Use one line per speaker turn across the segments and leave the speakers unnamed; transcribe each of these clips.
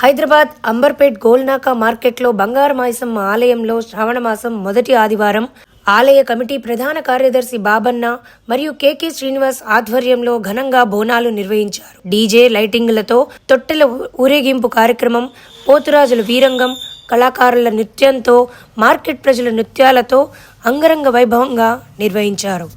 హైదరాబాద్ అంబర్పేట్ గోల్నాకా మార్కెట్లో బంగారు మైసమ్మ ఆలయంలో శ్రావణ మాసం మొదటి ఆదివారం ఆలయ కమిటీ ప్రధాన కార్యదర్శి బాబన్న మరియు కెకే శ్రీనివాస్ ఆధ్వర్యంలో ఘనంగా బోనాలు నిర్వహించారు. డీజే లైటింగులతో తొట్టెల ఊరేగింపు కార్యక్రమం, పోతురాజుల వీరంగం, కళాకారుల నృత్యంతో, మార్కెట్ ప్రజల నృత్యాలతో అంగరంగ వైభవంగా నిర్వహించారు.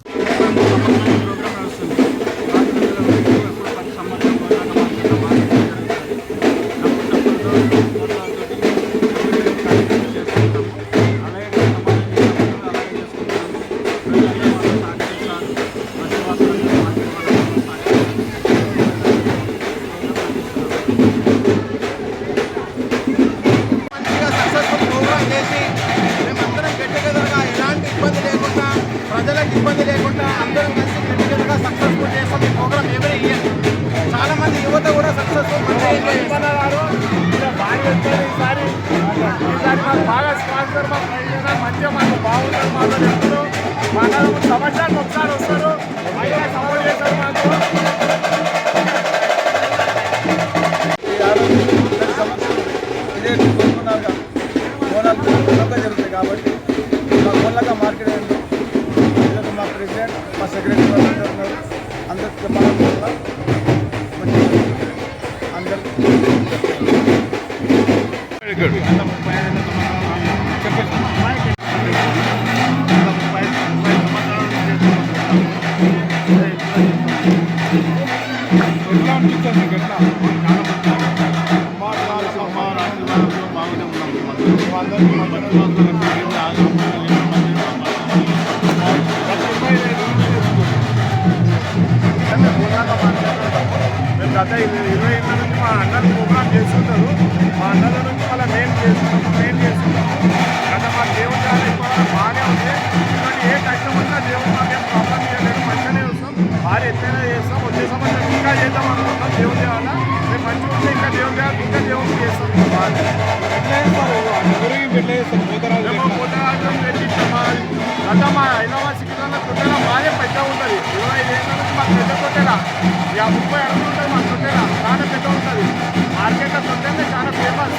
ఇబ్బంది లేకుండా అందరం కలిసి గట్టిగా సక్సెస్ఫుల్ చేస్తాం. ఈ ప్రోగ్రామ్ ఎవరి ఇయర్ చాలా మంది యువత కూడా సక్సెస్ఫుల్ ఈసారి మాకు బాగా స్పాన్సర్ మంచిగా మాకు బాగుంటుంది. మాతో చెప్తారు, మాకు సంవత్సరానికి ఒకసారి వస్తారు, అయినా సపోర్ట్ చేస్తారు. మాకు ఇదే బోనాలుగా జరుగుతాయి కాబట్టి మా బోన్లగా మార్కెట్ మా ప్రెసిడెంట్, మా సెక్రటరీ వాళ్ళు ఉన్నారు. అందరికి చెప్పడం వల్ల గత 20 ఏళ్ళ నుంచి మా అన్నలు ప్రోగ్రామ్ చేస్తుంటారు. మా అన్నల నుంచి మళ్ళీ మేము చేస్తున్నాము. గత మా దేవుడు బాగానే ఉంది. ఇటువంటి ఏ కష్టం వచ్చినా దేవుడు మాకేం ప్రాబ్లం చేయలేదు, మంచిగానే వస్తాం. భారీ ఎత్తైనా చేస్తాం. వచ్చే సంవత్సరం ఇంకా చేద్దాం అనుకుంటాం. దేవుడి దేవాల మేము మంచిగా ఉంటే ఇంకా దేవుడి దేవాలి, ఇంకా దేవుడికి చేస్తాం. పోతరాజం పెట్టిస్తాం. గత మా హైదరాబాద్ సిటీలో తొట్టెల బాగా పెద్ద ఉంటుంది. 25 ఏళ్ళ నుంచి మాకు పెద్ద తొట్టెల 30 అడుగులు ఉంటుంది. మా తొట్టెల చాలా పెద్ద ఉంటుంది. మార్కెట్లో తొట్టెలే చాలా ఫేమస్.